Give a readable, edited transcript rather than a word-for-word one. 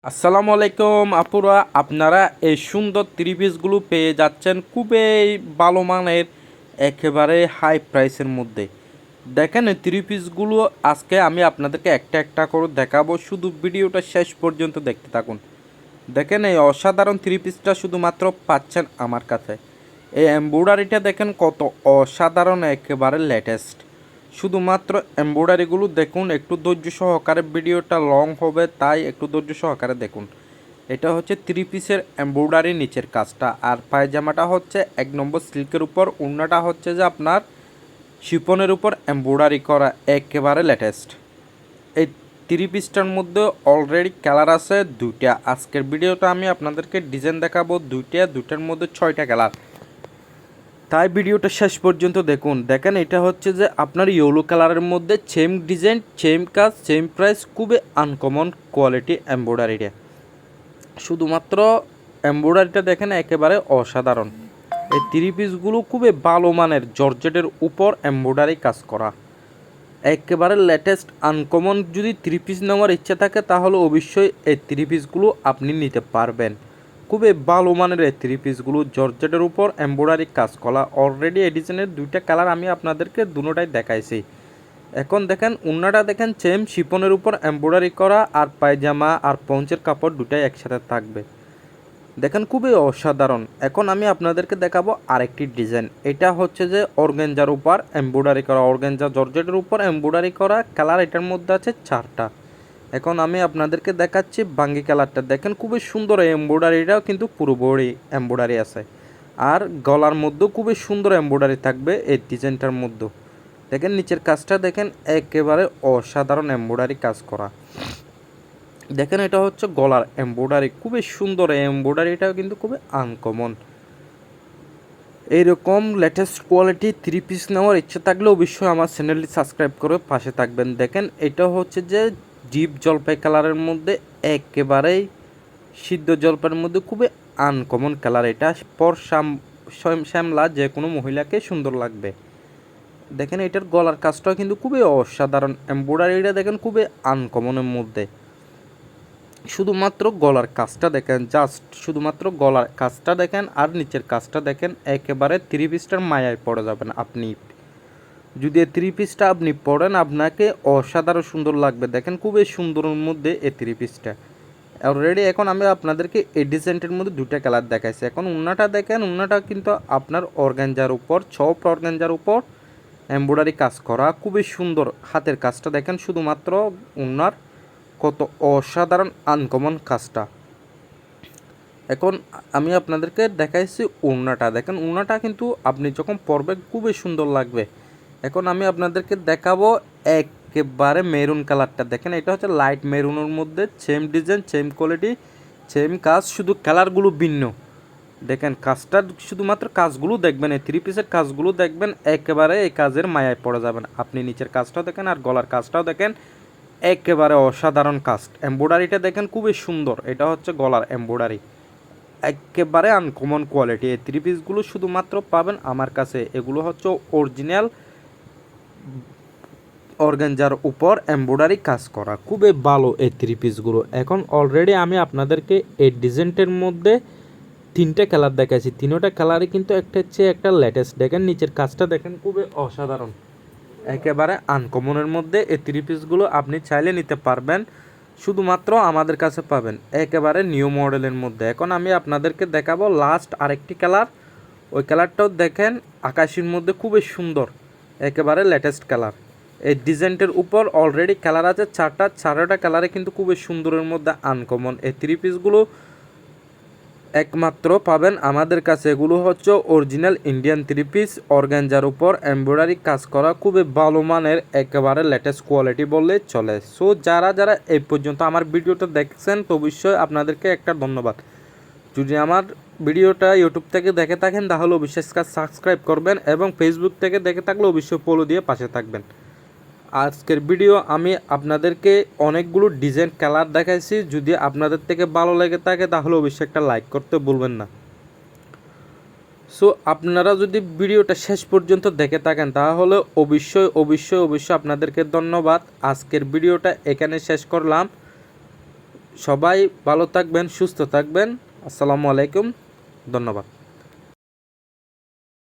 আসসালামু আলাইকুম আপুরা, আপনারা এই সুন্দর থ্রি পিসগুলো পেয়ে যাচ্ছেন খুবই ভালো মানের, একেবারে হাই প্রাইসের মধ্যে। দেখেন এই থ্রি পিসগুলো আজকে আমি আপনাদেরকে একটা একটা করে দেখাবো, শুধু ভিডিওটা শেষ পর্যন্ত দেখতে থাকুন। দেখেন এই অসাধারণ থ্রি পিসটা শুধুমাত্র পাচ্ছেন আমার কাছে। এই এমব্রয়ডারিটা দেখেন কত অসাধারণ, একেবারে লেটেস্ট। শুধুমাত্র এমব্রয়ডারিগুলো দেখুন, একটু ধৈর্য সহকারে, ভিডিওটা লং হবে তাই একটু ধৈর্য সহকারে দেখুন। এটা হচ্ছে থ্রি পিসের এমব্রয়ডারি নিচের কাজটা, আর পায়জামাটা হচ্ছে এক নম্বর সিল্কের উপর, ওড়নাটা হচ্ছে যে আপনার শিপনের উপর এমব্রয়ডারি করা, একেবারে লেটেস্ট। এই থ্রি পিসটার মধ্যে অলরেডি কালার আছে দুইটা। আজকের ভিডিওটা আমি আপনাদেরকে ডিজাইন দেখাবো দুইটার মধ্যে 6টা কালার, তাই ভিডিওটা শেষ পর্যন্ত দেখুন। দেখেন এটা হচ্ছে যে আপনার ইয়েলো কালারের মধ্যে সেম ডিজাইন, সেম কাজ, সেম প্রাইস, খুবই আনকমন কোয়ালিটি এমব্রয়ডারিটা। শুধুমাত্র এমব্রয়ডারিটা দেখেন একেবারে অসাধারণ। এই থ্রি পিসগুলো খুবই ভালো মানের জর্জেটের উপর এমব্রয়ডারি কাজ করা, একেবারে লেটেস্ট আনকমন। যদি থ্রি পিস নেওয়ার ইচ্ছা থাকে তাহলে অবশ্যই এই থ্রি পিসগুলো আপনি নিতে পারবেন। খুবই ভালো মানের এই থ্রি পিসগুলো জর্জেটের উপর এমব্রয়ডারি কাজ করা। অলরেডি এই ডিজাইনের দুইটা কালার আমি আপনাদেরকে দুটোটাই দেখাইছি। এখন দেখেন ওড়নাটা দেখেন সেম শিপনের উপর এমব্রয়ডারি করা, আর পায়জামা আর পঞ্চের কাপড় দুটাই একসাথে থাকবে। দেখেন খুবই অসাধারণ। এখন আমি আপনাদেরকে দেখাবো আরেকটি ডিজাইন। এটা হচ্ছে যে অর্গানজার উপর এমব্রয়ডারি করা, অর্গানজা জর্জেটের উপর এমব্রয়ডারি করা। কালার এটার মধ্যে আছে 4টা। এখন আমি আপনাদেরকে দেখাচ্ছি বাঙ্গি কালারটা। দেখেন খুবই সুন্দর, এই এমব্রয়ডারিটাও কিন্তু পুরো বডি এমব্রয়ডারি আছে, আর গলার মধ্যেও খুবই সুন্দর এমব্রয়ডারি থাকবে এই ডিজাইনটার মধ্যে। দেখেন নিচের কাজটা দেখেন একেবারে অসাধারণ এমব্রয়ডারি কাজ করা। দেখেন এটা হচ্ছে গলার এমব্রয়ডারি, খুবই সুন্দর। এই এমব্রয়ডারিটাও কিন্তু খুবই আনকমন। এইরকম লেটেস্ট কোয়ালিটি থ্রি পিস নেওয়ার ইচ্ছা থাকলে অবশ্যই আমার চ্যানেলটি সাবস্ক্রাইব করে পাশে থাকবেন। দেখেন এটা হচ্ছে যে ডিপ জলপাই কালারের মধ্যে, একেবারেই সিদ্ধ জলপাইয়ের মধ্যে খুবই আনকমন কালার। এটা পর শ্যামলা যে কোনো মহিলাকে সুন্দর লাগবে। দেখেন এটার গলার কাজটাও কিন্তু খুবই অসাধারণ। এমব্রয়ডারিটা দেখেন খুবই আনকমনের মধ্যে। শুধুমাত্র গলার কাজটা দেখেন, জাস্ট শুধুমাত্র গলার কাজটা দেখেন, আর নিচের কাজটা দেখেন, একেবারে থ্রি পিসটার মায়ায় পড়ে যাবেন আপনি। যদি এই থ্রি পিসটা আপনি পরেন আপনাকে অসাধারণ সুন্দর লাগবে। দেখেন খুবই সুন্দরের মধ্যে এই থ্রি পিসটা অলরেডি। এখন আমি আপনাদেরকে এই ডিজাইনটির মধ্যে দুইটা কালার দেখাইছি। এখন ওড়নাটা দেখেন, ওড়নাটা কিন্তু আপনার অর্গানজার উপর, সব অর্গানজার উপর এমব্রয়ডারি কাজ করা, খুবই সুন্দর। হাতের কাজটা দেখেন, শুধুমাত্র ওড়নার কত অসাধারণ আনকমন কাজটা। এখন আমি আপনাদেরকে দেখাইছি ওড়নাটা। দেখেন ওড়নাটা কিন্তু আপনি যখন পরবেন খুবই সুন্দর লাগবে। এখন আমি আপনাদেরকে দেখাবো একেবারে মেরুন কালারটা। দেখেন এটা হচ্ছে লাইট মেরুনের মধ্যে, same design, same quality, same কাজ, শুধু কালারগুলো ভিন্ন। দেখেন কাজটা, শুধুমাত্র কাজগুলো দেখবেন, এই থ্রি পিসের কাজগুলো দেখবেন, একেবারে এই কাজের মায়ায় পড়ে যাবেন আপনি। নিচের কাজটাও দেখেন আর গলার কাজটাও দেখেন, একেবারে অসাধারণ কাজ। এমব্রয়ডারিটা দেখেন খুবই সুন্দর। এটা হচ্ছে গলার এমব্রয়ডারি, একেবারে আনকমন কোয়ালিটি। এই থ্রি পিসগুলো শুধুমাত্র পাবেন আমার কাছে। এগুলো হচ্ছে অরিজিনাল অর্গানজার উপর এমব্রয়ডারি কাজ করা, খুবই ভালো এই থ্রি পিসগুলো। এখন অলরেডি আমি আপনাদেরকে এই ডিজাইনটার মধ্যে 3টে কালার দেখাচ্ছি। 3টা কালারই কিন্তু একটা হচ্ছে একটা লেটেস্ট। দেখেন নিচের কাজটা দেখেন খুবই অসাধারণ, একেবারে আনকমনের মধ্যে। এই থ্রি পিসগুলো আপনি চাইলে নিতে পারবেন, শুধুমাত্র আমাদের কাছে পাবেন একেবারে নিউ মডেলের মধ্যে। এখন আমি আপনাদেরকে দেখাবো লাস্ট আরেকটি কালার। ওই কালারটাও দেখেন আকাশির মধ্যে, খুবই সুন্দর, একেবারে লেটেস্ট কালার। এই ডিজাইনটার উপর অলরেডি কালার আছে 4টা কালারে কিন্তু খুবই সুন্দরের মধ্যে আনকমন। এই থ্রি পিসগুলো একমাত্র পাবেন আমাদের কাছে। এগুলো হচ্ছে original Indian three piece, organza উপর এমব্রয়ডারি কাজ করা, খুবই ভালো মানের, একেবারে লেটেস্ট কোয়ালিটি বললে চলে। সো যারা যারা এই পর্যন্ত আমার ভিডিওটা দেখছেন তো অবশ্যই আপনাদেরকে একটা ধন্যবাদ। যদি আমার ভিডিওটা ইউটিউব থেকে দেখে থাকেন তাহলে অবশ্যই সাবস্ক্রাইব করবেন, এবং ফেসবুক থেকে দেখে থাকলে অবশ্যই ফলো দিয়ে পাশে থাকবেন। আজকের ভিডিও আমি আপনাদেরকে অনেকগুলো ডিজাইন কালার দেখাইছি। যদি আপনাদের থেকে ভালো লেগে থাকে তাহলে অবশ্যই একটা লাইক করতে ভুলবেন না। সো আপনারা যদি ভিডিওটা শেষ পর্যন্ত দেখে থাকেন তাহলে অবশ্যই অবশ্যই অবশ্যই আপনাদেরকে ধন্যবাদ। আজকের ভিডিওটা এখানে শেষ করলাম। সবাই ভালো থাকবেন, সুস্থ থাকবেন। আসসালামু আলাইকুম, ধন্যবাদ।